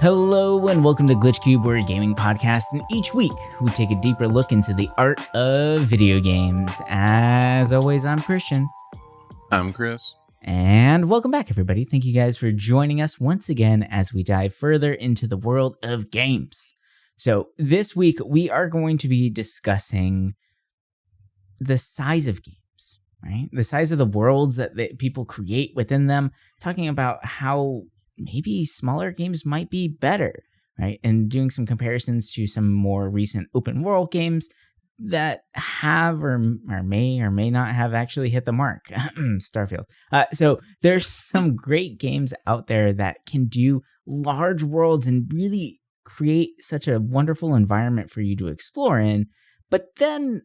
Hello and welcome to Glitch Cube, we're a gaming podcast, and each week we take a deeper look into the art of video games. As always, I'm Christian. I'm Chris. And welcome back, everybody. Thank you guys for joining us once again as we dive further into the world of games. So this week we are going to be discussing the size of games, right? The size of the worlds that people create within them, talking about how maybe smaller games might be better, right? And doing some comparisons to some more recent open world games that have or may not have actually hit the mark. Starfield. So there's some great games out there that can do large worlds and really create such a wonderful environment for you to explore in. But then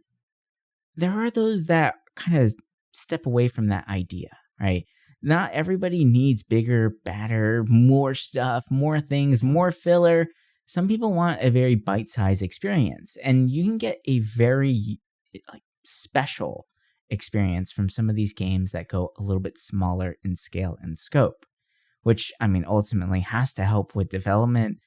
there are those that kind of step away from that idea, right? Not everybody needs bigger, badder, more stuff, more things, more filler. Some people want a very bite-sized experience, and you can get a very special experience from some of these games that go a little bit smaller in scale and scope, which, ultimately has to help with development,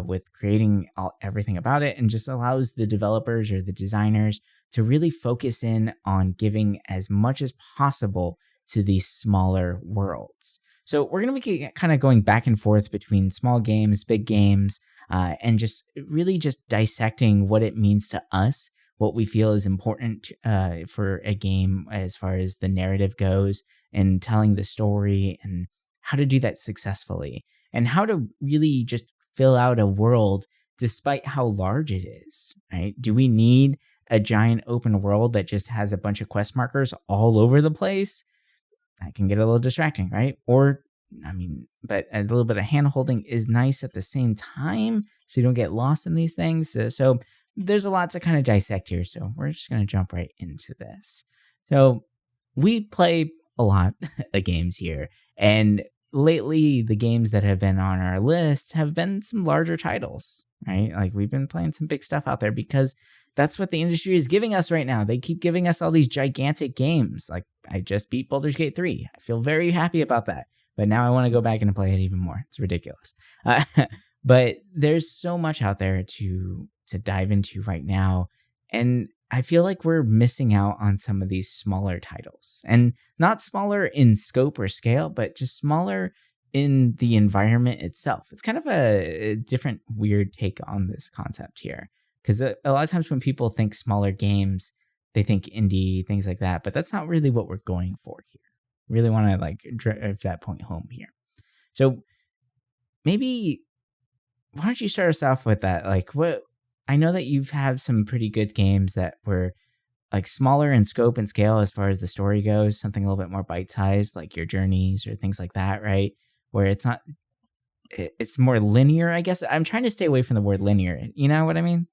with creating everything about it, and just allows the developers or the designers to really focus in on giving as much as possible to these smaller worlds. So we're going to be kind of going back and forth between small games, big games, and just really just dissecting what it means to us, what we feel is important for a game as far as the narrative goes, and telling the story, and how to do that successfully, and how to really just fill out a world despite how large it is, right? Do we need a giant open world that just has a bunch of quest markers all over the place? That can get a little distracting, right? But a little bit of hand-holding is nice at the same time, so you don't get lost in these things. So there's a lot to kind of dissect here, so we're just going to jump right into this. So we play a lot of games here, and lately the games that have been on our list have been some larger titles, right? Like, we've been playing some big stuff out there because that's what the industry is giving us right now. They keep giving us all these gigantic games. Like, I just beat Baldur's Gate 3. I feel very happy about that. But now I want to go back and play it even more. It's ridiculous. But there's so much out there to dive into right now. And I feel like we're missing out on some of these smaller titles. And not smaller in scope or scale, but just smaller in the environment itself. It's kind of a different, weird take on this concept here. Because a lot of times when people think smaller games, they think indie, things like that. But that's not really what we're going for here. Really want to drive that point home here. So maybe, why don't you start us off with that? I know that you've had some pretty good games that were smaller in scope and scale as far as the story goes, something a little bit more bite-sized, like your journeys or things like that, right? Where it's more linear, I guess. I'm trying to stay away from the word linear. You know what I mean?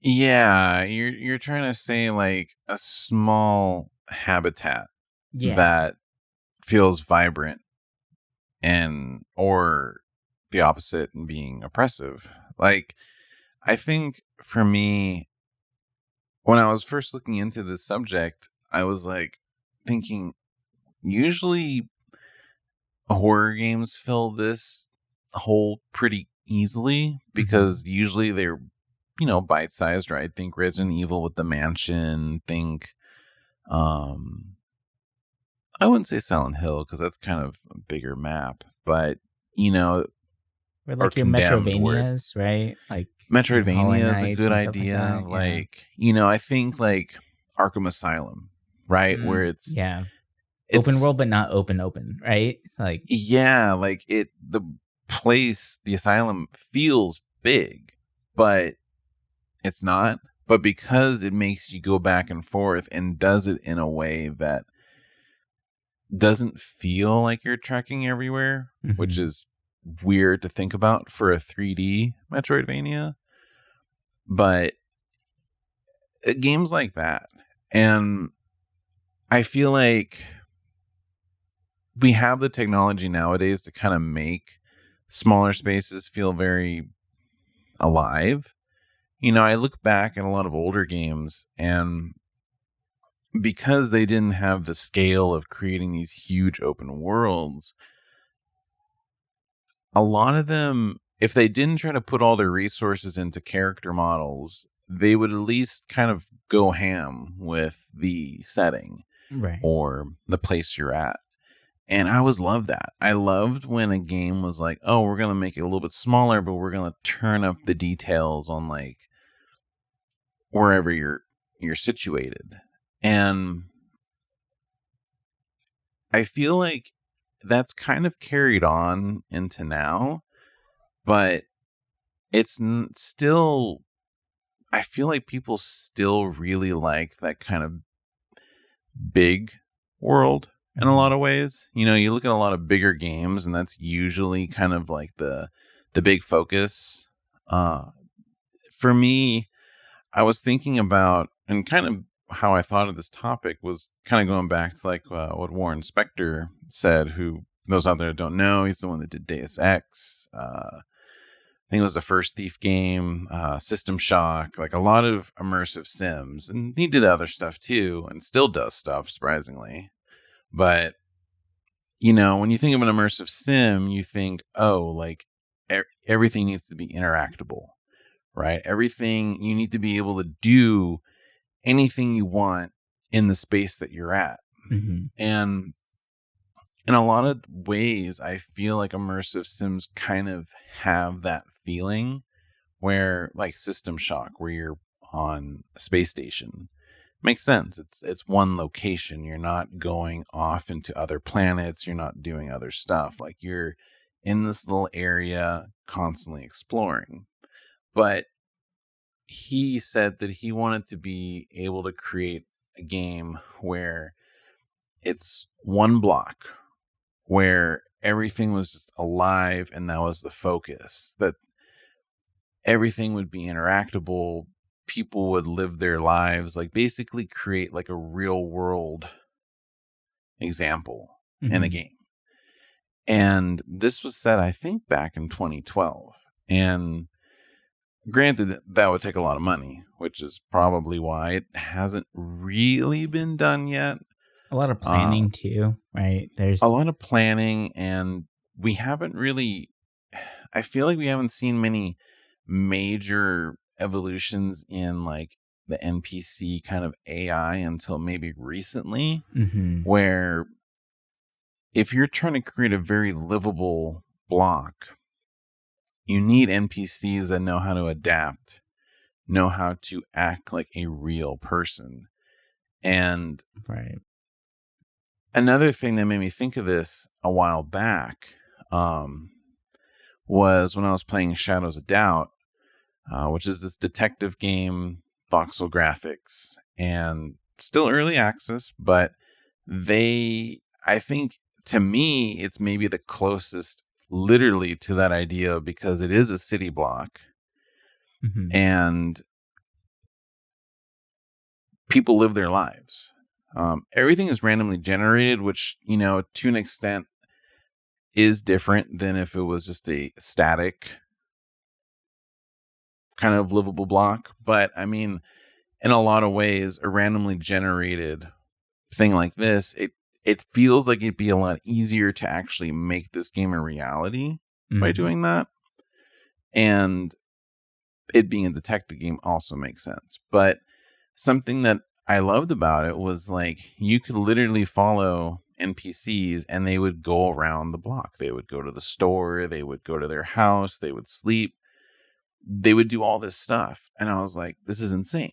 Yeah, you're trying to say a small habitat that feels vibrant, or the opposite, and being oppressive. I think for me, when I was first looking into this subject, I was thinking, usually horror games fill this hole pretty easily because usually they're bite-sized, right? Think Resident Evil with the mansion. Think, I wouldn't say Silent Hill because that's kind of a bigger map, but or your Metroidvanias, right? Metroidvania is a good idea. I think Arkham Asylum, right? Where it's open world, but not open, right? The place, the asylum feels big, but it's not. But because it makes you go back and forth and does it in a way that doesn't feel like you're trekking everywhere, which is weird to think about for a 3D Metroidvania. But games like that. And I feel like we have the technology nowadays to kind of make smaller spaces feel very alive. I look back at a lot of older games, and because they didn't have the scale of creating these huge open worlds, a lot of them, if they didn't try to put all their resources into character models, they would at least kind of go ham with the setting Right. or the place you're at. And I always loved that. I loved when a game was like, oh, we're going to make it a little bit smaller, but we're going to turn up the details on like wherever you're situated. And I feel like that's kind of carried on into now, but it's still, I feel like people still really like that kind of big world in a lot of ways. You know, you look at a lot of bigger games and that's usually kind of like the big focus. For me, I was thinking about, and kind of how I thought of this topic was kind of going back to like what Warren Spector said, who those out there that don't know, he's the one that did Deus Ex. I think it was the first Thief game, System Shock, like a lot of immersive sims. And he did other stuff too, and still does stuff, surprisingly. But, you know, when you think of an immersive sim, you think, oh, like everything needs to be interactable, right? Everything, you need to be able to do anything you want in the space that you're at. Mm-hmm. And in a lot of ways, I feel like immersive sims kind of have that feeling where, like System Shock, where you're on a space station. Makes sense. It's one location. You're not going off into other planets. You're not doing other stuff. Like, you're in this little area constantly exploring. But he said that he wanted to be able to create a game where it's one block, where everything was just alive and that was the focus, that everything would be interactable, people would live their lives, like basically create like a real world example in a game. And this was said, I think, back in 2012. And granted, that would take a lot of money, which is probably why it hasn't really been done yet. A lot of planning too, right? There's a lot of planning, and we haven't really, I feel like we haven't seen many major evolutions in like the NPC kind of AI until maybe recently, where if you're trying to create a very livable block, you need NPCs that know how to adapt, know how to act like a real person. And right. Another thing that made me think of this a while back was when I was playing Shadows of Doubt, which is this detective game, voxel graphics, and still early access, but I think, to me, it's maybe the closest literally to that idea, because it is a city block and people live their lives. Everything is randomly generated, which, you know, to an extent is different than if it was just a static kind of livable block. But I mean, in a lot of ways, a randomly generated thing like this, it feels like it'd be a lot easier to actually make this game a reality by doing that. And it being a detective game also makes sense. But something that I loved about it was like you could literally follow NPCs and they would go around the block. They would go to the store, they would go to their house, they would sleep, they would do all this stuff. And I was like, this is insane.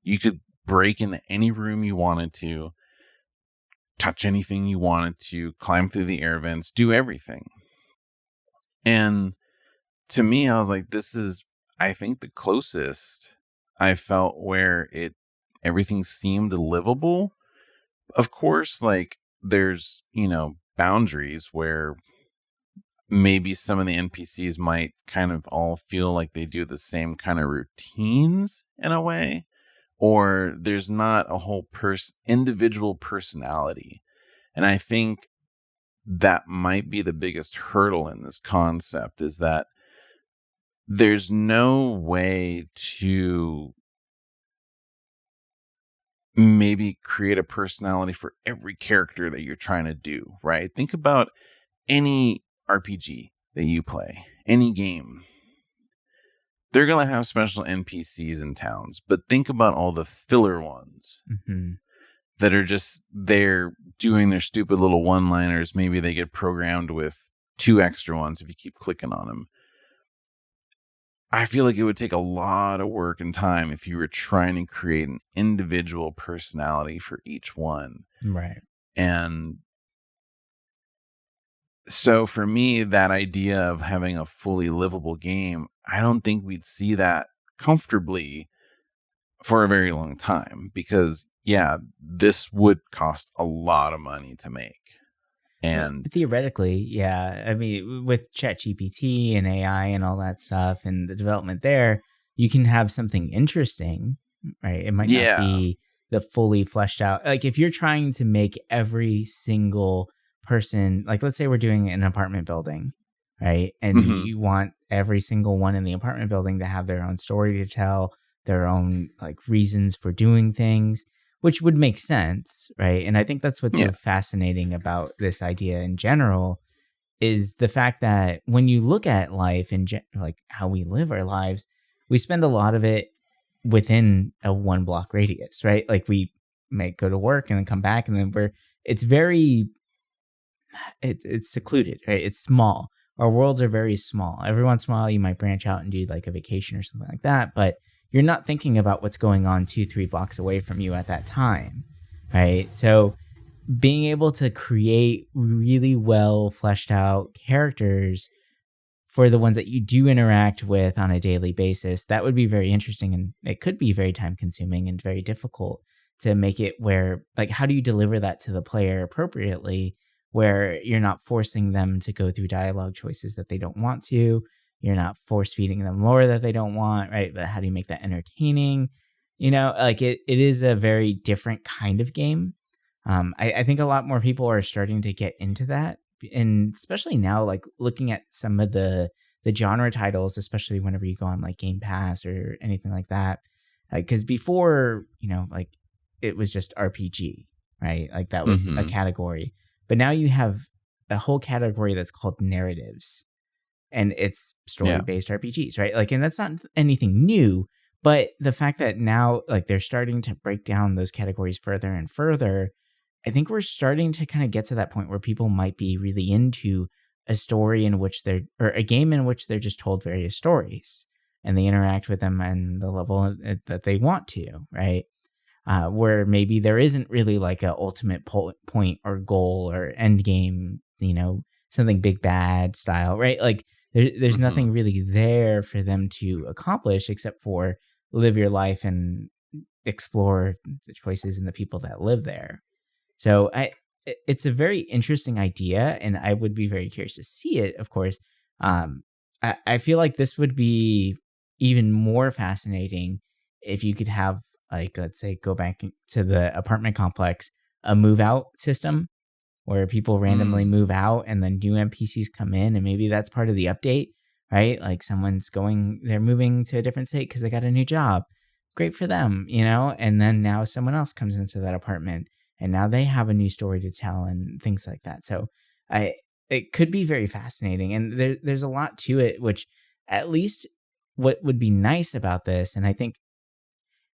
You could break into any room you wanted to, touch anything you wanted to, climb through the air vents, do everything. And to me, I was like, this is, I think, the closest I felt where everything seemed livable. Of course, like, there's, you know, boundaries where maybe some of the NPCs might kind of all feel like they do the same kind of routines in a way, or there's not a whole individual personality. And I think that might be the biggest hurdle in this concept, is that there's no way to maybe create a personality for every character that you're trying to do, right? Think about any RPG that you play. any game, they're going to have special NPCs in towns, but think about all the filler ones that are just there doing their stupid little one-liners. Maybe they get programmed with 2 extra ones if you keep clicking on them. I feel like it would take a lot of work and time if you were trying to create an individual personality for each one. Right. And so for me, that idea of having a fully livable game, I don't think we'd see that comfortably for a very long time, because this would cost a lot of money to make. And theoretically, yeah. I mean, with ChatGPT and AI and all that stuff and the development there, you can have something interesting, right? It might not be the fully fleshed out. Like if you're trying to make every single person, like let's say we're doing an apartment building, right? And you want every single one in the apartment building to have their own story to tell, their own like reasons for doing things, which would make sense, right? And I think that's what's so fascinating about this idea in general is the fact that when you look at life and like how we live our lives, we spend a lot of it within a 1 block radius, right? Like we may go to work and then come back, and then it's very, it's secluded, right? It's small. Our worlds are very small. Every once in a while, you might branch out and do like a vacation or something like that, but you're not thinking about what's going on 2-3 blocks away from you at that time, right? So being able to create really well fleshed out characters for the ones that you do interact with on a daily basis, that would be very interesting. And it could be very time consuming and very difficult to make it where, like, how do you deliver that to the player appropriately, where you're not forcing them to go through dialogue choices that they don't want to? You're not force feeding them lore that they don't want, right? But how do you make that entertaining? You know, like it is a very different kind of game. I think a lot more people are starting to get into that. And especially now, like looking at some of the genre titles, especially whenever you go on like Game Pass or anything like that. Because before, you know, like it was just RPG, right? Like that was a category. But now you have a whole category that's called narratives. And it's story-based RPGs, right? Like, and that's not anything new, but the fact that now, like, they're starting to break down those categories further and further, I think we're starting to kind of get to that point where people might be really into a story in which or a game in which they're just told various stories, and they interact with them on the level that they want to, right? Where maybe there isn't really like a ultimate point or goal or end game, you know, something big bad style, right? Like, there's nothing really there for them to accomplish except for live your life and explore the choices and the people that live there. So it's a very interesting idea, and I would be very curious to see it, of course. I feel like this would be even more fascinating if you could have, like, let's say, go back to the apartment complex, a move out system where people randomly move out and then new NPCs come in, and maybe that's part of the update, right? Like they're moving to a different state because they got a new job. Great for them, you know? And then now someone else comes into that apartment and now they have a new story to tell and things like that. So it could be very fascinating. And there's a lot to it, which at least what would be nice about this, and I think,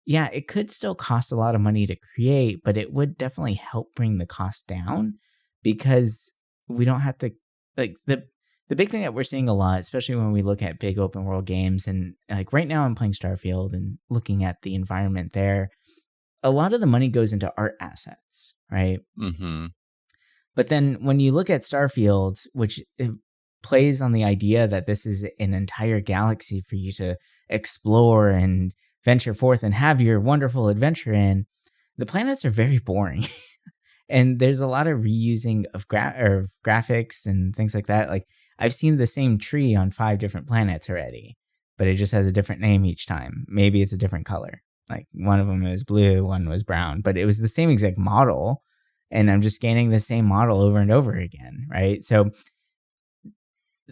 yeah, it could still cost a lot of money to create, but it would definitely help bring the cost down, because we don't have to, like, the big thing that we're seeing a lot, especially when we look at big open world games, and like right now I'm playing Starfield and looking at the environment there, a lot of the money goes into art assets, right? But then when you look at Starfield, which it plays on the idea that this is an entire galaxy for you to explore and venture forth and have your wonderful adventure in, the planets are very boring. And there's a lot of reusing of graphics and things like that. Like, I've seen the same tree on 5 different planets already, but it just has a different name each time. Maybe it's a different color. Like, one of them was blue, one was brown, but it was the same exact model. And I'm just scanning the same model over and over again, right? So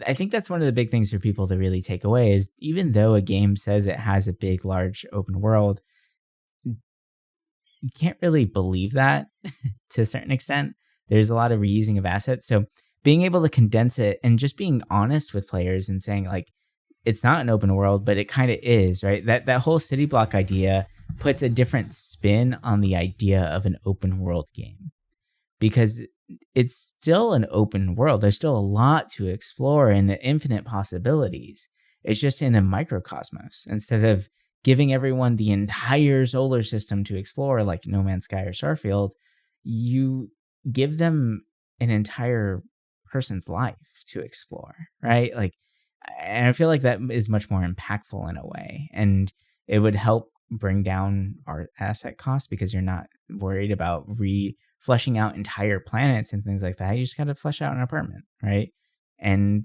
I think that's one of the big things for people to really take away is, even though a game says it has a big, large open world, you can't really believe that to a certain extent. There's a lot of reusing of assets. So being able to condense it and just being honest with players and saying like, it's not an open world, but it kind of is, right? That whole city block idea puts a different spin on the idea of an open world game, because it's still an open world. There's still a lot to explore and infinite possibilities. It's just in a microcosmos. Instead of giving everyone the entire solar system to explore, like No Man's Sky or Starfield, you give them an entire person's life to explore, right? Like, and I feel like that is much more impactful in a way. And it would help bring down our asset costs because you're not worried about fleshing out entire planets and things like that. You just got to flesh out an apartment, right? And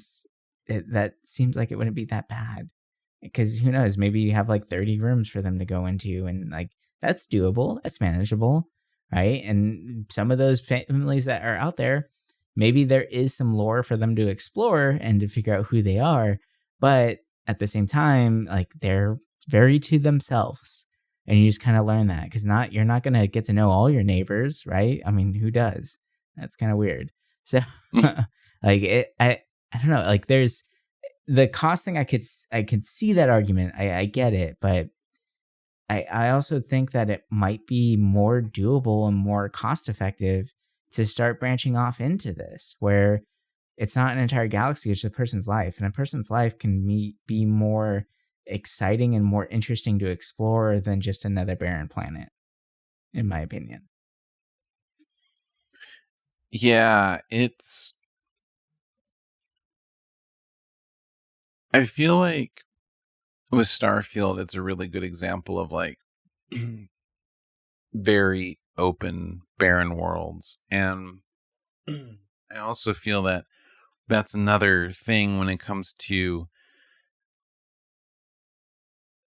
that seems like it wouldn't be that bad, because who knows, maybe you have like 30 rooms for them to go into, and like that's doable, that's manageable, right? And some of those families that are out there, maybe there is some lore for them to explore and to figure out who they are, but at the same time, like they're very to themselves. And you just kind of learn that, because you're not going to get to know all your neighbors, right? I mean, who does? That's kind of weird. So like I don't know, like there's the cost thing. I could see that argument. I get it, but I also think that it might be more doable and more cost effective to start branching off into this, where it's not an entire galaxy, it's a person's life, and a person's life can be more exciting and more interesting to explore than just another barren planet, in my opinion. Yeah, I feel like with Starfield, it's a really good example of like very open, barren worlds. And I also feel that that's another thing when it comes to,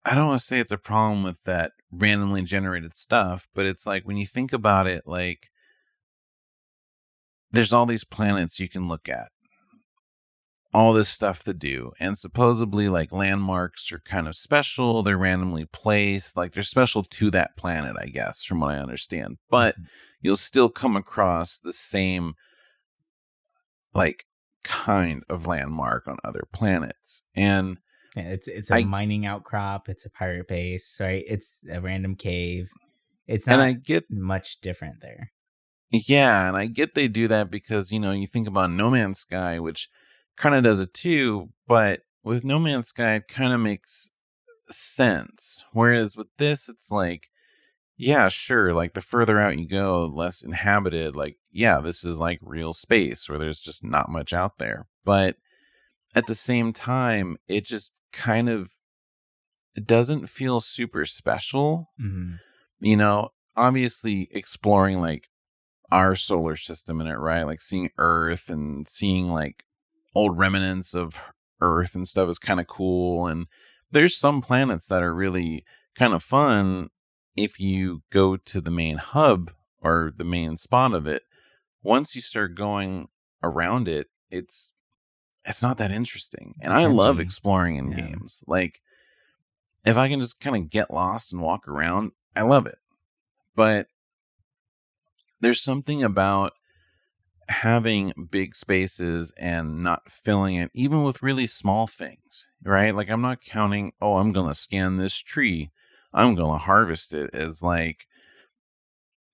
I don't want to say it's a problem with that randomly generated stuff, but it's like when you think about it, like there's all these planets you can look at, all this stuff to do, and supposedly like landmarks are kind of special. They're randomly placed, like they're special to that planet, I guess, from what I understand. But you'll still come across the same like kind of landmark on other planets. And yeah, it's a mining outcrop, it's a pirate base, right? It's a random cave. It's not, and I get much different there. Yeah, and I get they do that because, you know, you think about No Man's Sky, which kind of does it too, but with No Man's Sky, it kind of makes sense. Whereas with this, it's like, yeah, sure, like the further out you go, less inhabited, like, yeah, this is like real space where there's just not much out there. But at the same time, it just kind of, it doesn't feel super special. Mm-hmm. You know, obviously exploring like our solar system in it, right? Like seeing Earth and seeing like old remnants of Earth and stuff is kind of cool. And there's some planets that are really kind of fun if you go to the main hub or the main spot of it. Once you start going around it, it's not that interesting. And I love exploring in games. Like if I can just kind of get lost and walk around, I love it. But there's something about having big spaces and not filling it, even with really small things, right? Like I'm not counting, oh, I'm going to scan this tree, I'm going to harvest it, as like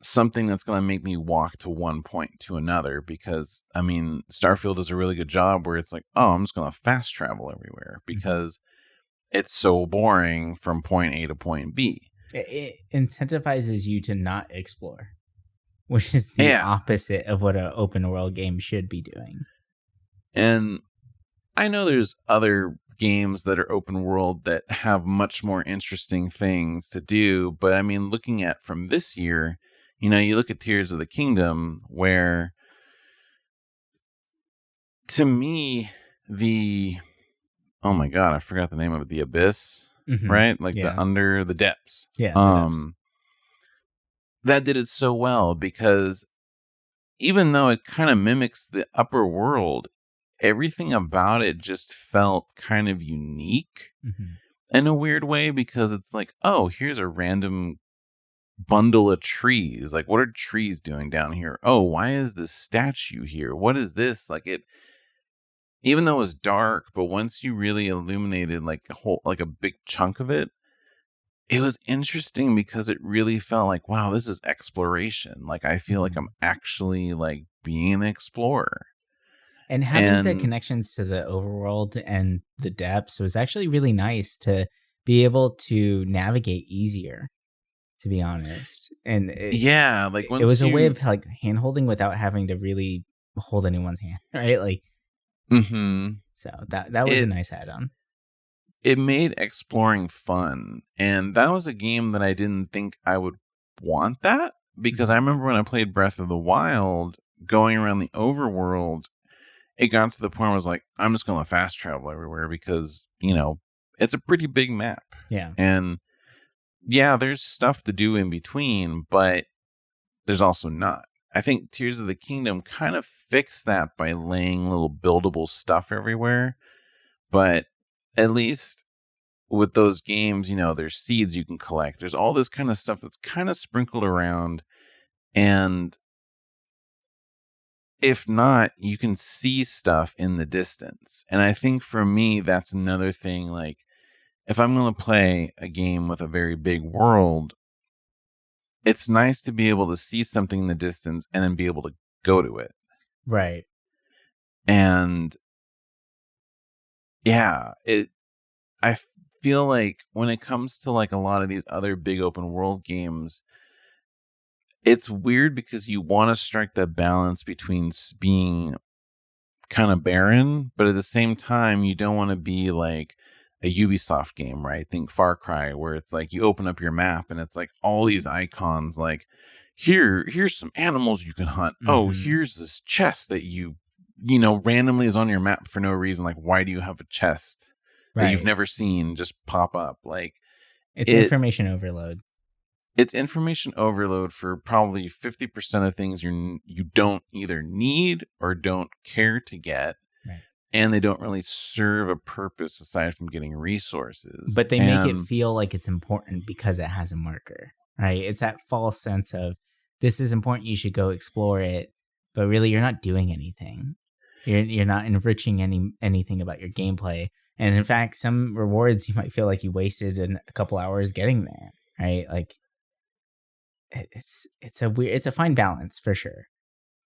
something that's going to make me walk to one point to another. Because, I mean, Starfield does a really good job where it's like, oh, I'm just going to fast travel everywhere because it's so boring from point A to point B. It incentivizes you to not explore, which is the opposite of what an open world game should be doing. And I know there's other games that are open world that have much more interesting things to do. But I mean, looking at from this year, you know, you look at Tears of the Kingdom, where to me, oh my God, I forgot the name of it, the Abyss, right? Like the under the depths. Yeah. The depths. That did it so well because even though it kind of mimics the upper world, everything about it just felt kind of unique in a weird way, because it's like, oh, here's a random bundle of trees. Like, what are trees doing down here? Oh, why is this statue here? What is this? Like, it, even though it was dark, but once you really illuminated like a big chunk of it, it was interesting because it really felt like, wow, this is exploration. Like, I feel like I'm actually like being an explorer. And having the And connections to the overworld and the depths was actually really nice to be able to navigate easier, to be honest. And yeah, like it was once a way you, of like hand holding without having to really hold anyone's hand, right? Like, mm-hmm, so that was a it nice add-on. it made exploring fun. And that was a game that I didn't think I would want that, because I remember when I played Breath of the Wild, going around the overworld, it got to the point where I was like, I'm just going to fast travel everywhere because, it's a pretty big map. Yeah. And yeah, there's stuff to do in between, but there's also not. I think Tears of the Kingdom kind of fixed that by laying little buildable stuff everywhere. But at least with those games, there's seeds you can collect. There's all this kind of stuff that's kind of sprinkled around. And if not, you can see stuff in the distance. And I think for me, that's another thing. Like, if I'm going to play a game with a very big world, it's nice to be able to see something in the distance and then be able to go to it. Right. And yeah, I feel like when it comes to like a lot of these other big open world games, it's weird because you want to strike that balance between being kind of barren, but at the same time, you don't want to be like a Ubisoft game, right? Think Far Cry, where it's like you open up your map and it's like all these icons, like here's some animals you can hunt. Oh, here's this chest that randomly is on your map for no reason. Like, why do you have a chest that you've never seen just pop up? Like, it's information overload. It's information overload for probably 50% of things you don't either need or don't care to get. Right. And they don't really serve a purpose aside from getting resources. But they make it feel like it's important because it has a marker, right? It's that false sense of this is important, you should go explore it, but really you're not doing anything. You're not enriching anything about your gameplay. And in fact, some rewards you might feel like you wasted a couple hours getting there, right? Like, it's a fine balance for sure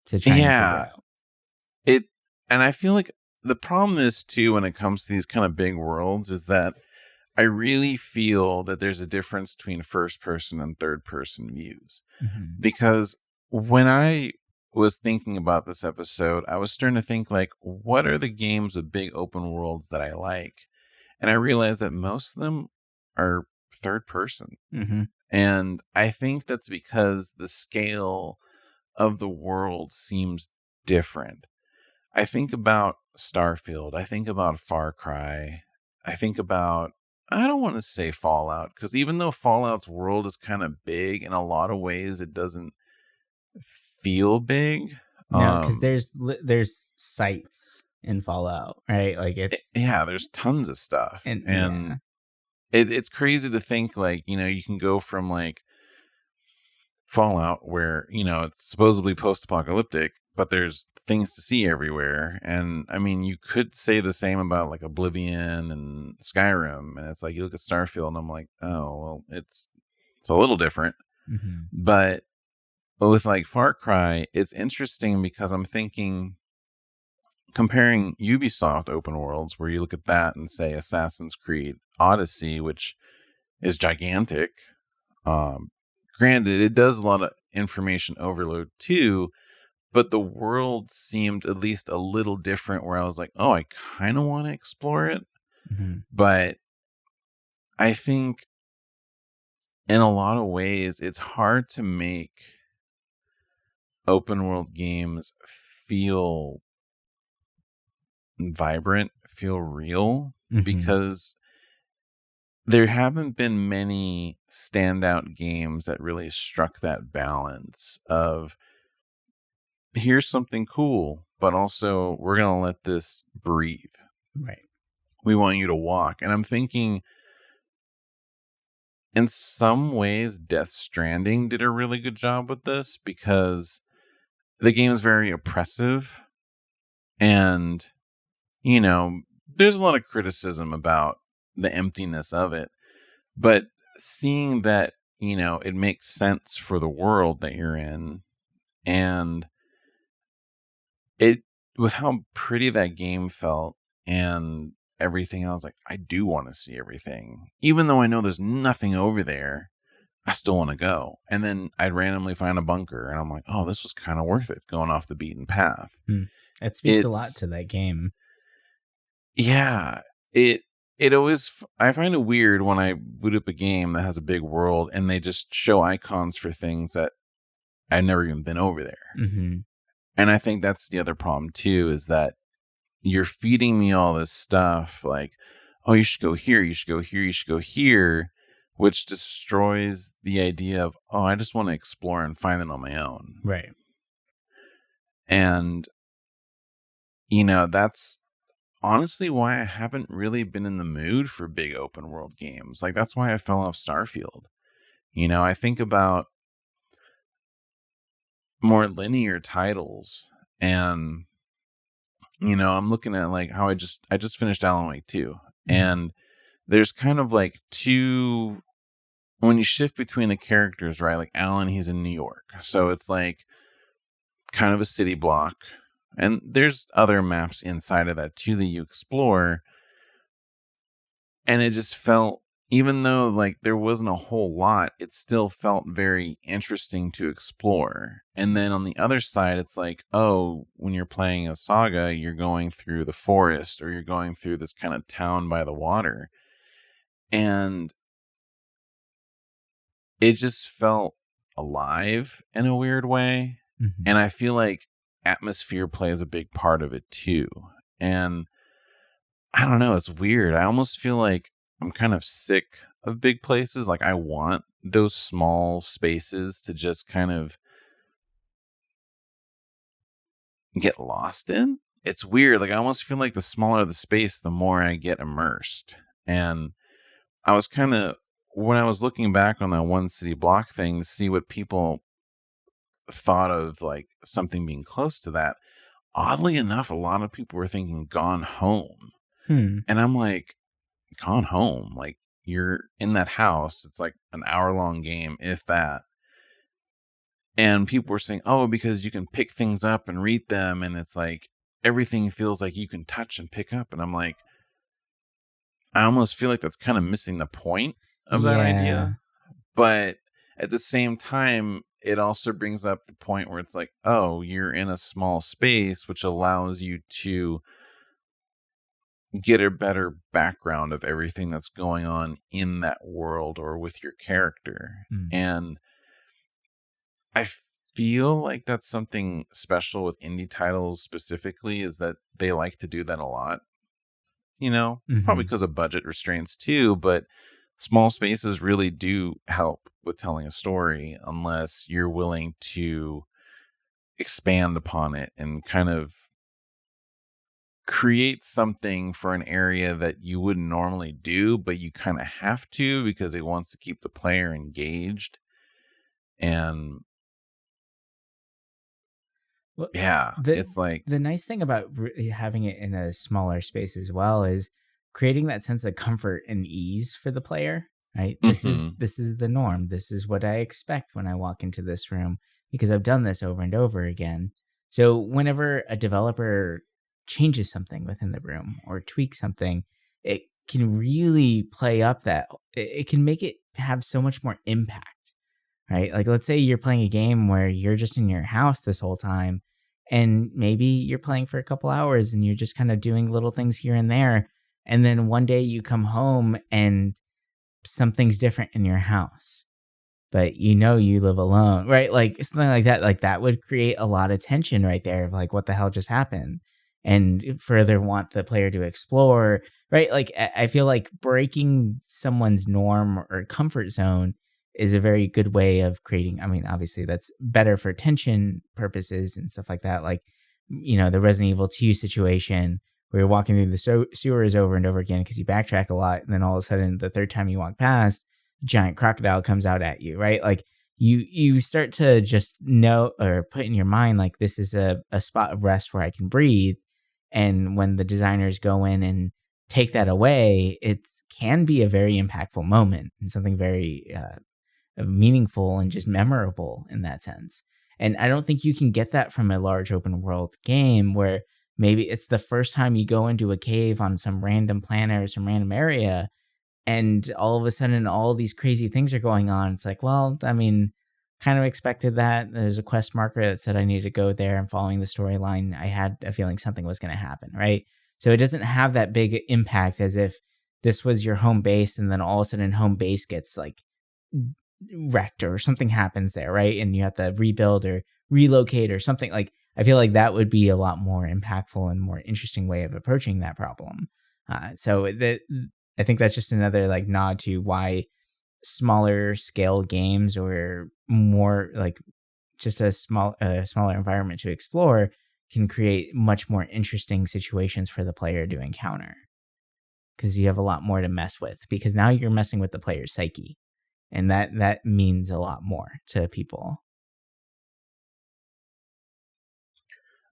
to try and figure out. And I feel like the problem is too, when it comes to these kind of big worlds, is that I really feel that there's a difference between first person and third person views. Because when I was thinking about this episode, I was starting to think like, what are the games with big open worlds that I like? And I realized that most of them are third person. And I think that's because the scale of the world seems different. I think about Starfield. I think about Far Cry. I think about, I don't want to say Fallout, because even though Fallout's world is kind of big, in a lot of ways it doesn't feel big. No, because there's sites in Fallout, right? Like there's tons of stuff. And it's crazy to think like, you can go from like Fallout where, it's supposedly post-apocalyptic, but there's things to see everywhere. And I mean, you could say the same about like Oblivion and Skyrim. And it's like, you look at Starfield and I'm like, oh, well, it's a little different. But with like Far Cry, it's interesting because I'm thinking, comparing Ubisoft open worlds, where you look at that and say Assassin's Creed Odyssey, which is gigantic. Granted, it does a lot of information overload too, but the world seemed at least a little different, where I was like, oh, I kind of want to explore it. But I think in a lot of ways, it's hard to make open world games feel vibrant, feel real, because there haven't been many standout games that really struck that balance of, here's something cool, but also we're going to let this breathe. Right. We want you to walk. And I'm thinking in some ways, Death Stranding did a really good job with this because the game is very oppressive, and there's a lot of criticism about the emptiness of it, but seeing that it makes sense for the world that you're in, and it was how pretty that game felt and everything. I was like, I do want to see everything, even though I know there's nothing over there. I still want to go. And then I'd randomly find a bunker, and I'm like, oh, this was kind of worth it, going off the beaten path. It speaks a lot to that game. Yeah, it always, I find it weird when I boot up a game that has a big world and they just show icons for things that I've never even been over there. Mm-hmm. And I think that's the other problem too, is that you're feeding me all this stuff like, oh, you should go here, you should go here, you should go here, which destroys the idea of, oh, I just want to explore and find it on my own. Right. And, that's honestly why I haven't really been in the mood for big open world games. Like, that's why I fell off Starfield. I think about more linear titles, and I'm looking at like how I just finished Alan Wake 2, and there's kind of like two, when you shift between the characters, right? Like Alan, he's in New York, so it's like kind of a city block, and there's other maps inside of that too that you explore, and it just felt, even though like there wasn't a whole lot, it still felt very interesting to explore. And then on the other side, it's like, oh, when you're playing a Saga, you're going through the forest, or you're going through this kind of town by the water, and it just felt alive in a weird way. Mm-hmm. And I feel like atmosphere plays a big part of it too. And I don't know, it's weird. I almost feel like I'm kind of sick of big places. Like, I want those small spaces to just kind of get lost in. It's weird. Like, I almost feel like the smaller the space, the more I get immersed. And I was kind of, when I was looking back on that one city block thing to see what people thought of like something being close to that, oddly enough, a lot of people were thinking Gone Home. And I'm like, Gone Home? Like, you're in that house. It's like an hour-long game, if that. And people were saying, oh, because you can pick things up and read them, and it's like everything feels like you can touch and pick up. And I'm like, I almost feel like that's kind of missing the point of that idea. But at the same time, it also brings up the point where it's like, oh, you're in a small space, which allows you to get a better background of everything that's going on in that world or with your character. And I feel like that's something special with indie titles specifically, is that they like to do that a lot. Probably because of budget restraints too, but small spaces really do help with telling a story, unless you're willing to expand upon it and kind of create something for an area that you wouldn't normally do, but you kind of have to because it wants to keep the player engaged. And it's like, the nice thing about having it in a smaller space as well is creating that sense of comfort and ease for the player, right? This is the norm. This is what I expect when I walk into this room, because I've done this over and over again. So whenever a developer changes something within the room or tweaks something, it can really play up that, it can make it have so much more impact, right? Like, let's say you're playing a game where you're just in your house this whole time, and maybe you're playing for a couple hours and you're just kind of doing little things here and there. And then one day you come home and something's different in your house, but you live alone, right? Like something like that would create a lot of tension right there of like, what the hell just happened? And further want the player to explore, right? Like, I feel like breaking someone's norm or comfort zone is a very good way of creating. I mean, obviously that's better for tension purposes and stuff like that. Like, the Resident Evil 2 situation where you're walking through the sewers over and over again because you backtrack a lot. And then all of a sudden, the third time you walk past, giant crocodile comes out at you, right? Like you start to just know or put in your mind like this is a spot of rest where I can breathe. And when the designers go in and take that away, it can be a very impactful moment and something very meaningful and just memorable in that sense. And I don't think you can get that from a large open world game where maybe it's the first time you go into a cave on some random planet or some random area, and all of a sudden all these crazy things are going on. It's like, well, I mean, kind of expected that. There's a quest marker that said I needed to go there, and following the storyline, I had a feeling something was going to happen, right? So it doesn't have that big impact as if this was your home base and then all of a sudden home base gets like wrecked or something happens there, right? And you have to rebuild or relocate or something. Like I feel like that would be a lot more impactful and more interesting way of approaching that problem. I think that's just another like nod to why smaller scale games or more like just smaller environment to explore can create much more interesting situations for the player to encounter, because you have a lot more to mess with, because now you're messing with the player's psyche, and that means a lot more to people.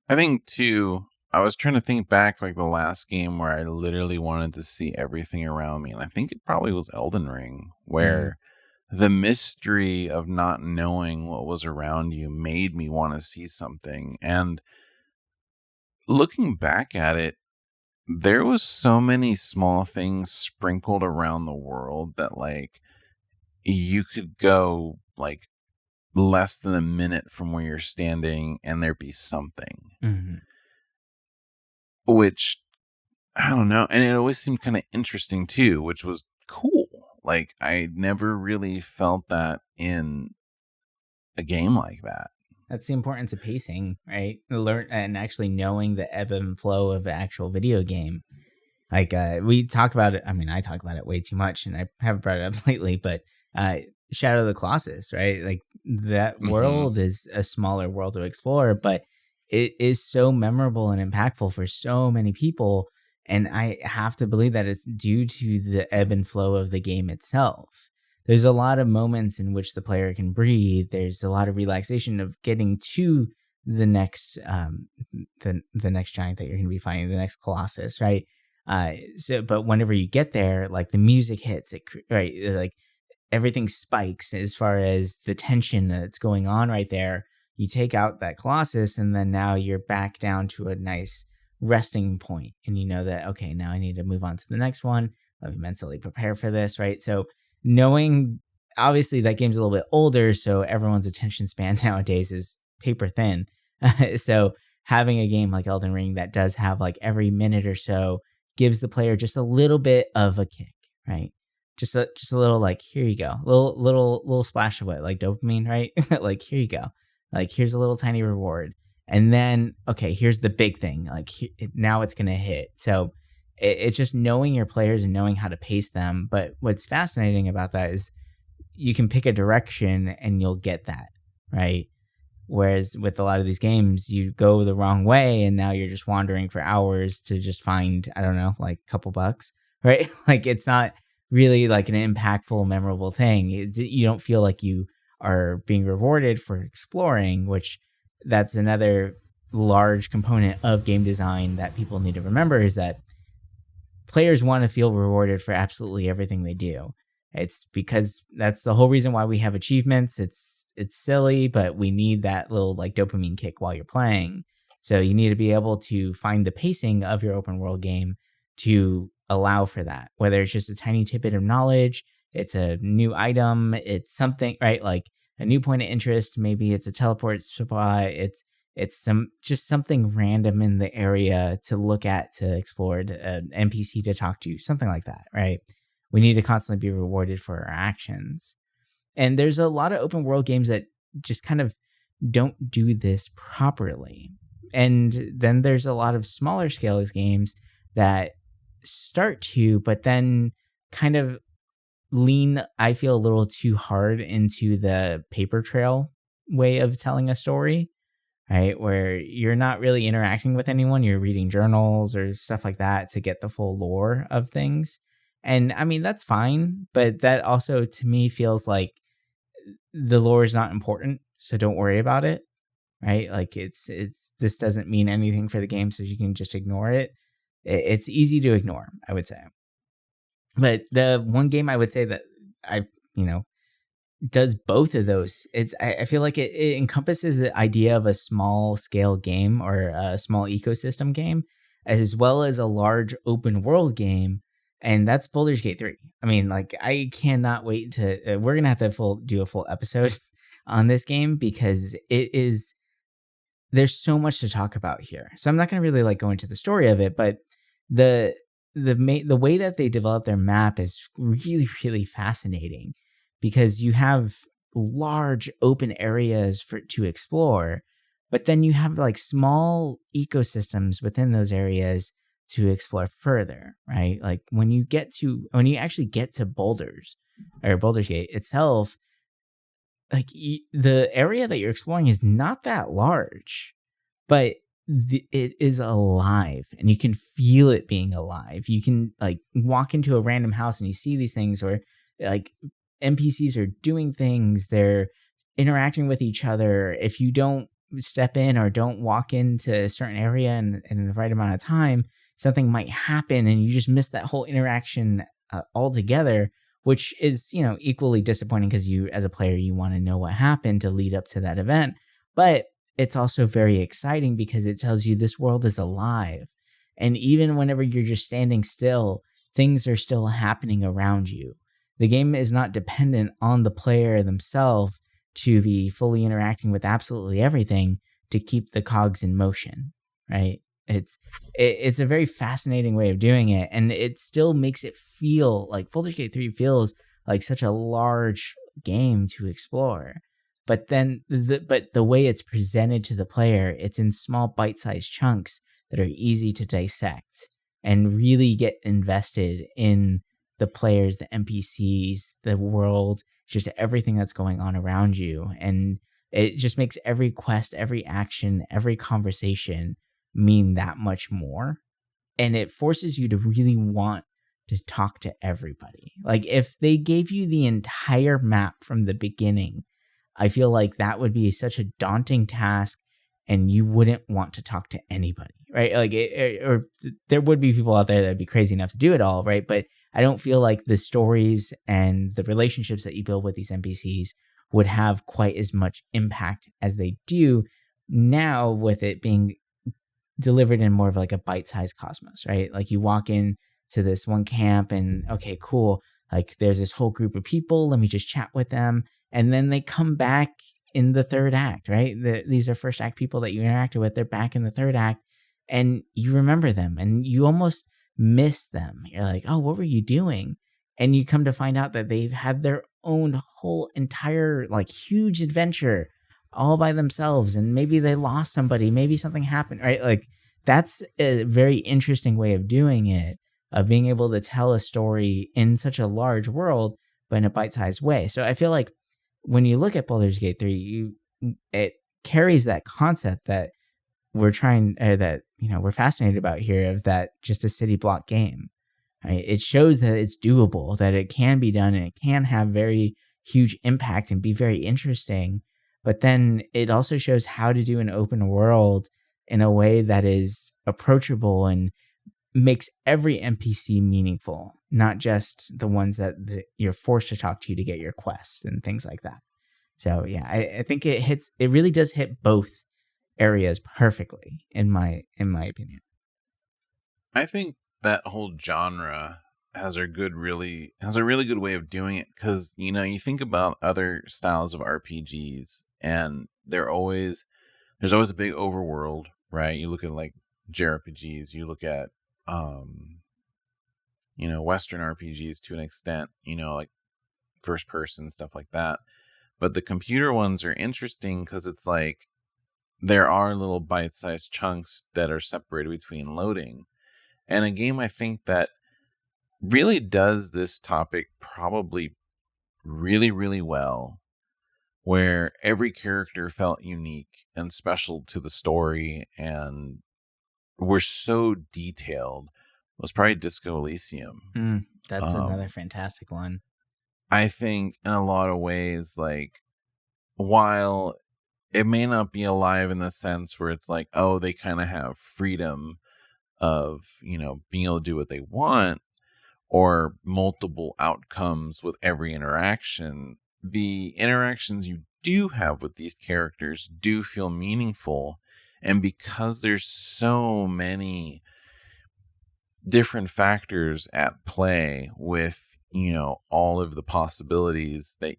I think too, I was trying to think back like the last game where I literally wanted to see everything around me. And I think it probably was Elden Ring, where the mystery of not knowing what was around you made me want to see something. And looking back at it, there was so many small things sprinkled around the world that like you could go like less than a minute from where you're standing and there'd be something. Mm-hmm. Which I don't know. And it always seemed kind of interesting too, which was cool. Like I never really felt that in a game like that. That's the importance of pacing, right? Learn and actually knowing the ebb and flow of the actual video game. Like we talk about it. I mean, I talk about it way too much, and I haven't brought it up lately. But Shadow of the Colossus, right? Like that world is a smaller world to explore, but it is so memorable and impactful for so many people. And I have to believe that it's due to the ebb and flow of the game itself. There's a lot of moments in which the player can breathe. There's a lot of relaxation of getting to the next the next giant that you're going to be fighting, the next Colossus, right? But whenever you get there, like the music hits, right? Like everything spikes as far as the tension that's going on right there. You take out that Colossus, and then now you're back down to a nice resting point, and you know that okay, now I need to move on to the next one. Let me mentally prepare for this, right? So knowing, obviously that game's a little bit older, so everyone's attention span nowadays is paper thin. So having a game like Elden Ring that does have like every minute or so gives the player just a little bit of a kick, right? Just a little like, here you go, little splash of what, like dopamine, right? Like here you go, like here's a little tiny reward, and then okay, here's the big thing, like now it's gonna hit. So it's just knowing your players and knowing how to pace them. But what's fascinating about that is you can pick a direction and you'll get that, right? Whereas with a lot of these games, you go the wrong way and now you're just wandering for hours to just find, I don't know, like a couple bucks, right? Like it's not really like an impactful, memorable thing. You don't feel like you are being rewarded for exploring, which that's another large component of game design that people need to remember, is that players want to feel rewarded for absolutely everything they do. It's because that's the whole reason why we have achievements. It's silly, but we need that little like dopamine kick while you're playing. So you need to be able to find the pacing of your open world game to allow for that. Whether it's just a tiny tidbit of knowledge, it's a new item, it's something, right? Like a new point of interest, maybe it's a teleport supply, it's something random in the area to look at, to explore, an NPC to talk to, something like that, right? We need to constantly be rewarded for our actions. And there's a lot of open world games that just kind of don't do this properly. And then there's a lot of smaller scale games that start to, but then kind of lean, I feel, a little too hard into the paper trail way of telling a story, right? Where you're not really interacting with anyone. You're reading journals or stuff like that to get the full lore of things. And I mean, that's fine, but that also to me feels like the lore is not important, so don't worry about it, right? Like it's this doesn't mean anything for the game, so you can just ignore it. It's easy to ignore, I would say. But the one game I would say that I, you know, does both of those. I feel like it encompasses the idea of a small scale game or a small ecosystem game, as well as a large open world game, and that's Baldur's Gate 3. I mean, like I cannot wait to. We're gonna have to do a full episode on this game because it is there's so much to talk about here. So I'm not going to really like go into the story of it, but the the way that they develop their map is really fascinating because you have large open areas for to explore, but then you have like small ecosystems within those areas to explore further, right? Like when you actually get to Baldur's Gate itself, like the area that you're exploring is not that large, but it is alive and you can feel it being alive. You can like walk into a random house and you see these things where like NPCs are doing things, they're interacting with each other. If you don't step in or don't walk into a certain area in the right amount of time, something might happen and you just miss that whole interaction altogether, which is, you know, equally disappointing because you, as a player, you want to know what happened to lead up to that event. But it's also very exciting because it tells you this world is alive. And even whenever you're just standing still, things are still happening around you. The game is not dependent on the player themselves to be fully interacting with absolutely everything to keep the cogs in motion, right? It's a very fascinating way of doing it, and it still makes it feel like Baldur's Gate 3 feels like such a large game to explore. But then the way it's presented to the player, it's in small bite-sized chunks that are easy to dissect and really get invested in the players, the NPCs, the world, just everything that's going on around you. And it just makes every quest, every action, every conversation mean that much more. And it forces you to really want to talk to everybody. Like if they gave you the entire map from the beginning, I feel like that would be such a daunting task and you wouldn't want to talk to anybody, right? Like, or there would be people out there that'd be crazy enough to do it all, right? But I don't feel like the stories and the relationships that you build with these NPCs would have quite as much impact as they do now with it being delivered in more of like a bite-sized cosmos, right? Like you walk in to this one camp and okay, cool. Like there's this whole group of people. Let me just chat with them. And then they come back in the third act, right? These are first act people that you interacted with. They're back in the third act and you remember them and you almost miss them. You're like, oh, what were you doing? And you come to find out that they've had their own whole entire like huge adventure all by themselves. And maybe they lost somebody, maybe something happened, right? Like that's a very interesting way of doing it, of being able to tell a story in such a large world, but in a bite-sized way. So I feel like when you look at Baldur's Gate 3, it carries that concept that we're trying, that, you know, we're fascinated about here of that just a city block game, right? It shows that it's doable, that it can be done and it can have very huge impact and be very interesting. But then it also shows how to do an open world in a way that is approachable and makes every NPC meaningful, not just the ones that you're forced to talk to get your quest and things like that. So yeah, I think it really does hit both areas perfectly in my opinion. I think that whole genre has a really good way of doing it because, you know, you think about other styles of RPGs and there's always a big overworld, right? You look at like JRPGs, you look at you know, Western RPGs to an extent, you know, like first person stuff like that. But the computer ones are interesting because it's like there are little bite-sized chunks that are separated between loading. And a game I think that really does this topic probably really well, where every character felt unique and special to the story and were so detailed, was probably Disco Elysium. That's another fantastic one. I think in a lot of ways, like, while it may not be alive in the sense where it's like, oh, they kind of have freedom of, being able to do what they want or multiple outcomes with every interaction, the interactions you do have with these characters do feel meaningful. And because there's so many different factors at play with, all of the possibilities that,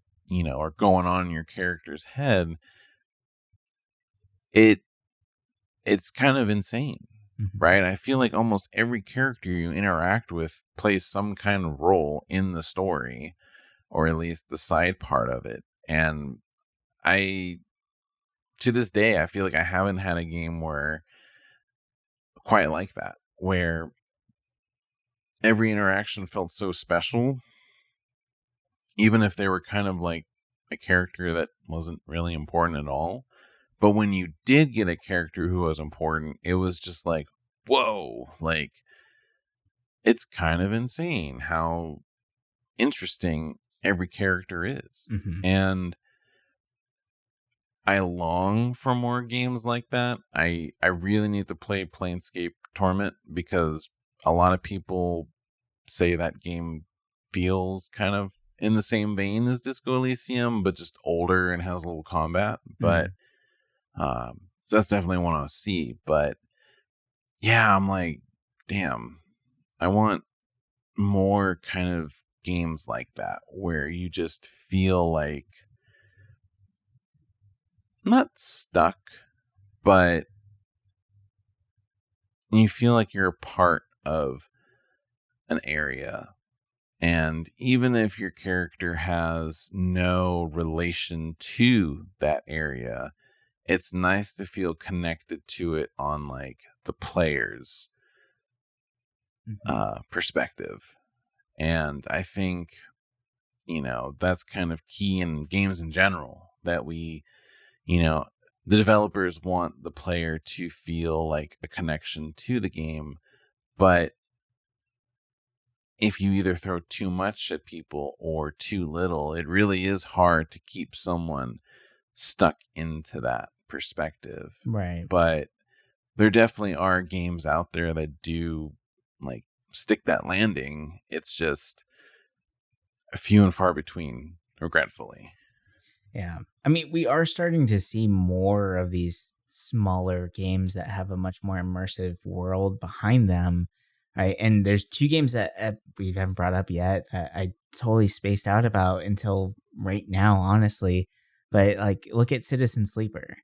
are going on in your character's head, it's kind of insane, right? I feel like almost every character you interact with plays some kind of role in the story, or at least the side part of it. And to this day, I feel like I haven't had a game where quite like that, where every interaction felt so special, even if they were kind of like a character that wasn't really important at all. But when you did get a character who was important, it was just like, whoa, like, it's kind of insane how interesting every character is. And I long for more games like that. I really need to play Planescape Torment, because a lot of people say that game feels kind of in the same vein as Disco Elysium, but just older and has a little combat. But so that's definitely one I'll see. But yeah, I'm like, damn, I want more kind of games like that where you just feel like not stuck, but you feel like you're a part of an area. And even if your character has no relation to that area, it's nice to feel connected to it on like the player's perspective. And I think, that's kind of key in games in general, that we, the developers want the player to feel like a connection to the game. But if you either throw too much at people or too little, it really is hard to keep someone stuck into that perspective. Right. But there definitely are games out there that do like stick that landing. It's just a few and far between, regretfully. Yeah. I mean, we are starting to see more of these smaller games that have a much more immersive world behind them. Right. And there's two games that we haven't brought up yet that I totally spaced out about until right now, honestly. But like, look at Citizen Sleeper.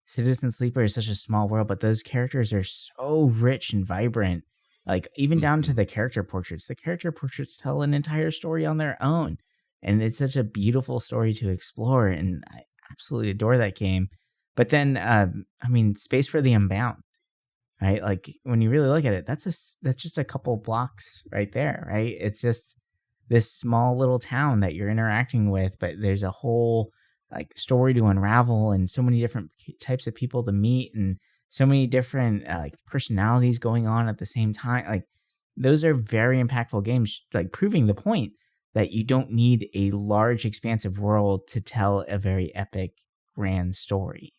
Citizen Sleeper is such a small world, but those characters are so rich and vibrant. Like, even down to the character portraits. The character portraits tell an entire story on their own. And it's such a beautiful story to explore. And I absolutely adore that game. But then, Space for the Unbound. Right, like when you really look at it, that's just a couple blocks right there, right? It's just this small little town that you're interacting with, but there's a whole like story to unravel, and so many different types of people to meet, and so many different like personalities going on at the same time. Like those are very impactful games, like proving the point that you don't need a large, expansive world to tell a very epic, grand story.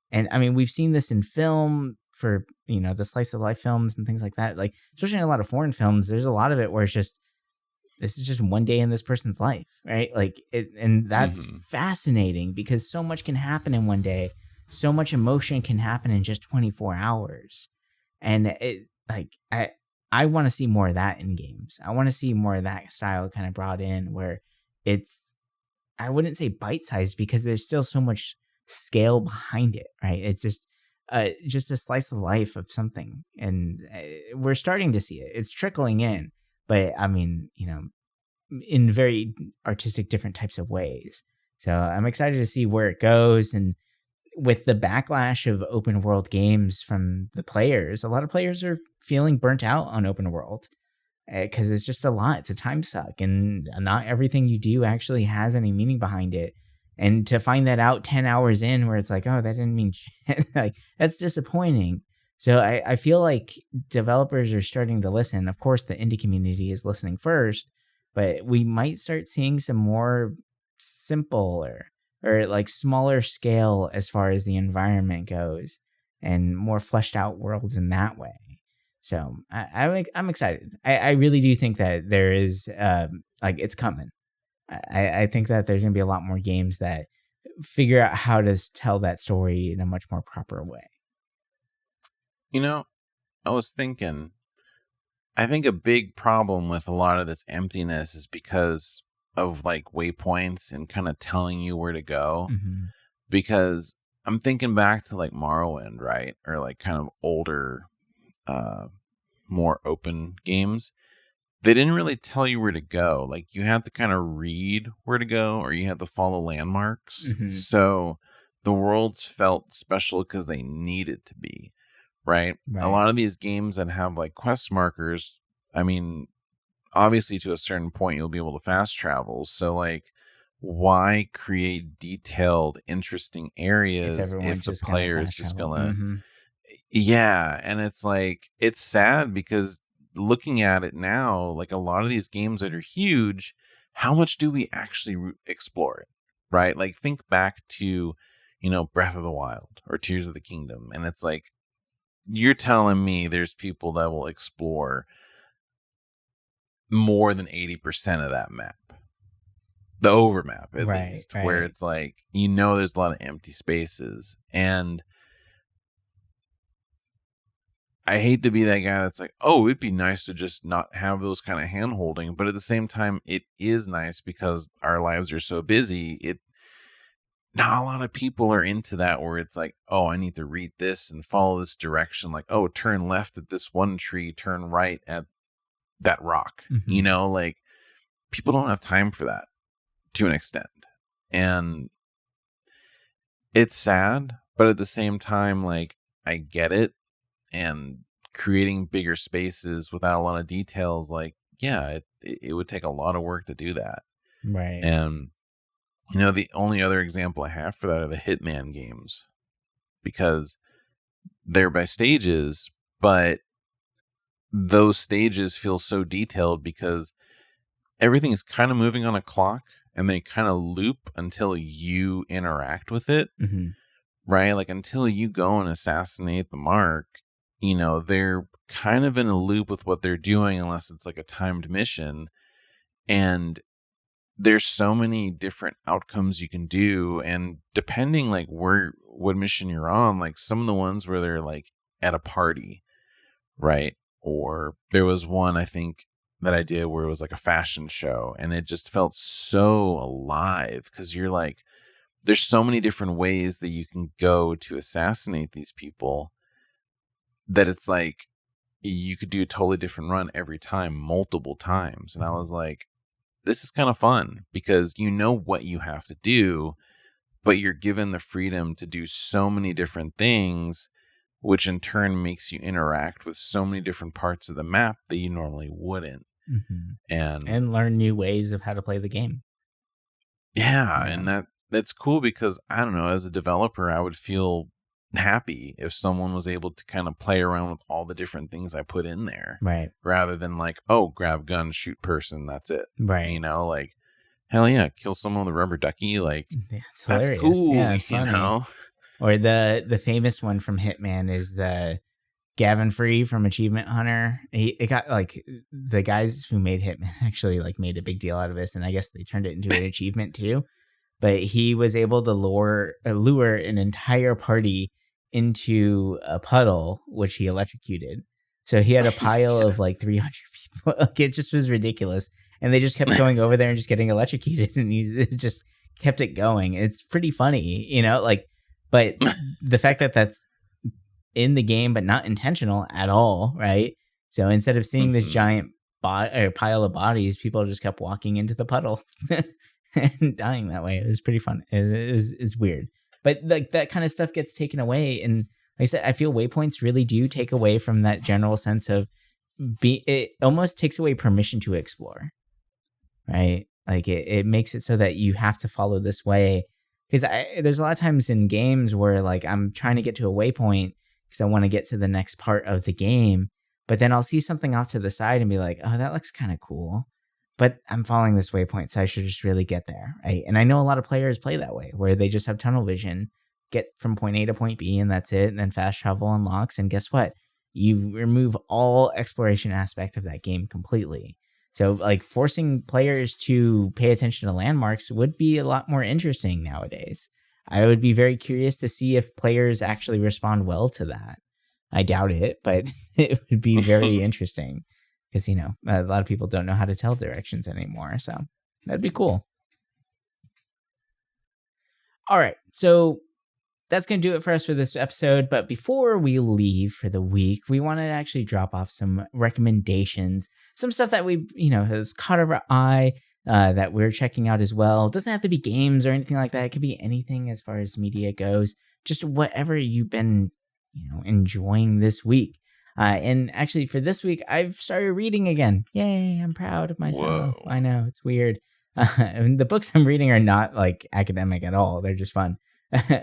And I mean, we've seen this in film for, the slice of life films and things like that. Like, especially in a lot of foreign films, there's a lot of it where it's just, this is just one day in this person's life, right? Like, and that's fascinating because so much can happen in one day. So much emotion can happen in just 24 hours. And I want to see more of that in games. I want to see more of that style kind of brought in where it's, I wouldn't say bite-sized because there's still so much scale behind it, right? It's just a slice of life of something, and we're starting to see it. It's trickling in, but I mean, in very artistic, different types of ways. So I'm excited to see where it goes. And with the backlash of open world games from the players, a lot of players are feeling burnt out on open world because it's just a lot. It's a time suck, and not everything you do actually has any meaning behind it. And to find that out 10 hours in where it's like, oh, that didn't mean shit, like that's disappointing. So I feel like developers are starting to listen. Of course, the indie community is listening first, but we might start seeing some more simple or like smaller scale as far as the environment goes, and more fleshed out worlds in that way. So I'm excited. I really do think that there is like it's coming. I think that there's going to be a lot more games that figure out how to tell that story in a much more proper way. You know, I was thinking, I think a big problem with a lot of this emptiness is because of like waypoints and kind of telling you where to go. Mm-hmm. Because I'm thinking back to like Morrowind, right? Or like kind of older, more open games. They didn't really tell you where to go. Like you had to kind of read where to go, or you had to follow landmarks. Mm-hmm. So the worlds felt special because they needed to be, right? A lot of these games that have like quest markers, I mean, obviously to a certain point you'll be able to fast travel. So like, why create detailed, interesting areas if the player is just gonna? Mm-hmm. Yeah, and it's like it's sad because looking at it now, like a lot of these games that are huge, how much do we actually explore it? Right? Like think back to, Breath of the Wild or Tears of the Kingdom, and it's like you're telling me there's people that will explore more than 80% of that map. The overmap, at least, where it's like, there's a lot of empty spaces. And I hate to be that guy that's like, oh, it'd be nice to just not have those kind of hand holding. But at the same time, it is nice because our lives are so busy. Not a lot of people are into that where it's like, oh, I need to read this and follow this direction. Like, oh, turn left at this one tree, turn right at that rock. Mm-hmm. Like people don't have time for that to an extent. And it's sad, but at the same time, like I get it. And creating bigger spaces without a lot of details, like, yeah, it would take a lot of work to do that. Right. And, the only other example I have for that are the Hitman games, because they're by stages, but those stages feel so detailed because everything is kind of moving on a clock and they kind of loop until you interact with it. Mm-hmm. Right? Like until you go and assassinate the mark, they're kind of in a loop with what they're doing unless it's like a timed mission. And there's so many different outcomes you can do. And depending like what mission you're on, like some of the ones where they're like at a party, right? Or there was one I think that I did where it was like a fashion show and it just felt so alive because you're like, there's so many different ways that you can go to assassinate these people that it's like you could do a totally different run every time, multiple times. And I was like, this is kind of fun because you know what you have to do, but you're given the freedom to do so many different things, which in turn makes you interact with so many different parts of the map that you normally wouldn't. Mm-hmm. And learn new ways of how to play the game. Yeah. And that's cool because I don't know, as a developer, I would feel happy if someone was able to kind of play around with all the different things I put in there. Right. Rather than like, oh, grab gun, shoot person, that's it. Right. Like, hell yeah, kill someone with a rubber ducky. Like, that's cool. Yeah, it's funny. Or the famous one from Hitman is the Gavin Free from Achievement Hunter. It got like the guys who made Hitman actually like made a big deal out of this, and I guess they turned it into an achievement too. But he was able to lure an entire party into a puddle, which he electrocuted. So he had a pile of like 300 people. Like, it just was ridiculous. And they just kept going over there and just getting electrocuted. And he just kept it going. It's pretty funny, like, but the fact that that's in the game, but not intentional at all, right? So instead of seeing this giant pile of bodies, people just kept walking into the puddle and dying that way. It was pretty fun. It's weird, but like that kind of stuff gets taken away. And like I said, I feel waypoints really do take away from that general sense of it almost takes away permission to explore, right? Like it makes it so that you have to follow this way. Because there's a lot of times in games where like I'm trying to get to a waypoint because I want to get to the next part of the game. But then I'll see something off to the side and be like, oh, that looks kind of cool. But I'm following this waypoint, so I should just really get there, right? And I know a lot of players play that way, where they just have tunnel vision, get from point A to point B, and that's it. And then fast travel unlocks. And guess what? You remove all exploration aspect of that game completely. So like forcing players to pay attention to landmarks would be a lot more interesting nowadays. I would be very curious to see if players actually respond well to that. I doubt it, but it would be very interesting because, a lot of people don't know how to tell directions anymore. So that'd be cool. All right. So that's going to do it for us for this episode. But before we leave for the week, we want to actually drop off some recommendations, some stuff that we, has caught our eye that we're checking out as well. It doesn't have to be games or anything like that. It could be anything as far as media goes, just whatever you've been, enjoying this week. And actually for this week, I've started reading again. Yay. I'm proud of myself. Whoa. I know it's weird. And the books I'm reading are not like academic at all. They're just fun.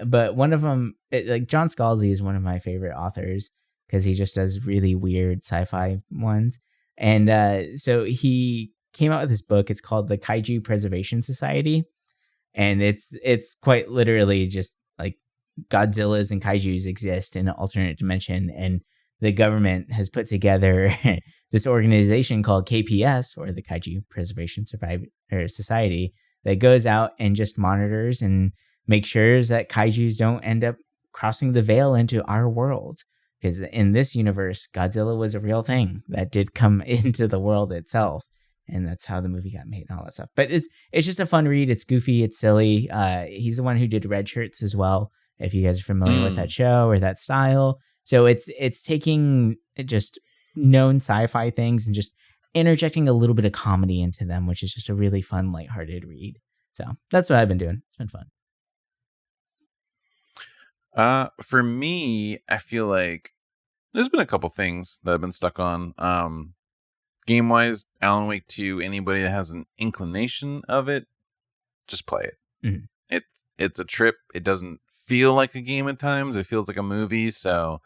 But one of them, John Scalzi is one of my favorite authors because he just does really weird sci-fi ones. And so he came out with this book. It's called The Kaiju Preservation Society. And it's quite literally just like Godzillas and kaijus exist in an alternate dimension. And the government has put together this organization called KPS, or the Kaiju Preservation Society, that goes out and just monitors and make sure that kaijus don't end up crossing the veil into our world. Because in this universe, Godzilla was a real thing that did come into the world itself. And that's how the movie got made and all that stuff. But it's just a fun read. It's goofy. It's silly. He's the one who did Red Shirts as well, if you guys are familiar with that show or that style. So it's taking just known sci-fi things and just interjecting a little bit of comedy into them, which is just a really fun, lighthearted read. So that's what I've been doing. It's been fun. For me, I feel like there's been a couple things that I've been stuck on. Game-wise, Alan Wake 2, anybody that has an inclination of it, just play it. Mm-hmm. It's a trip. It doesn't feel like a game at times. It feels like a movie, so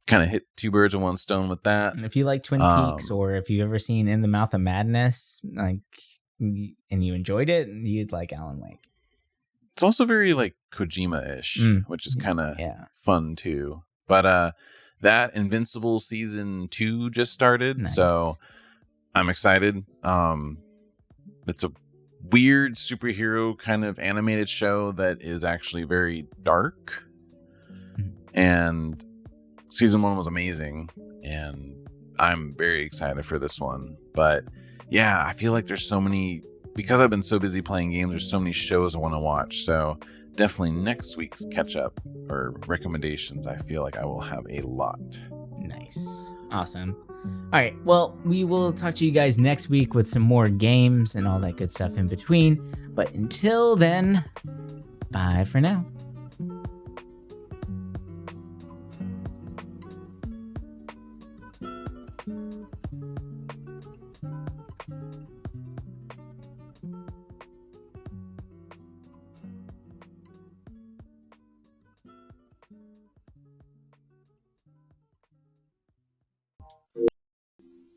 kind of hit two birds with one stone with that. And if you like Twin Peaks, or if you've ever seen In the Mouth of Madness, and you enjoyed it, you'd like Alan Wake. It's also very like Kojima-ish, which is kind of fun too. But that Invincible season 2 just started, so I'm excited. It's a weird superhero kind of animated show that is actually very dark, and season 1 was amazing, and I'm very excited for this one. But yeah, I feel like there's so many, because I've been so busy playing games, there's so many shows I want to watch. So definitely next week's catch up or recommendations, I feel like I will have a lot. Nice. Awesome. All right. Well, we will talk to you guys next week with some more games and all that good stuff in between. But until then, bye for now.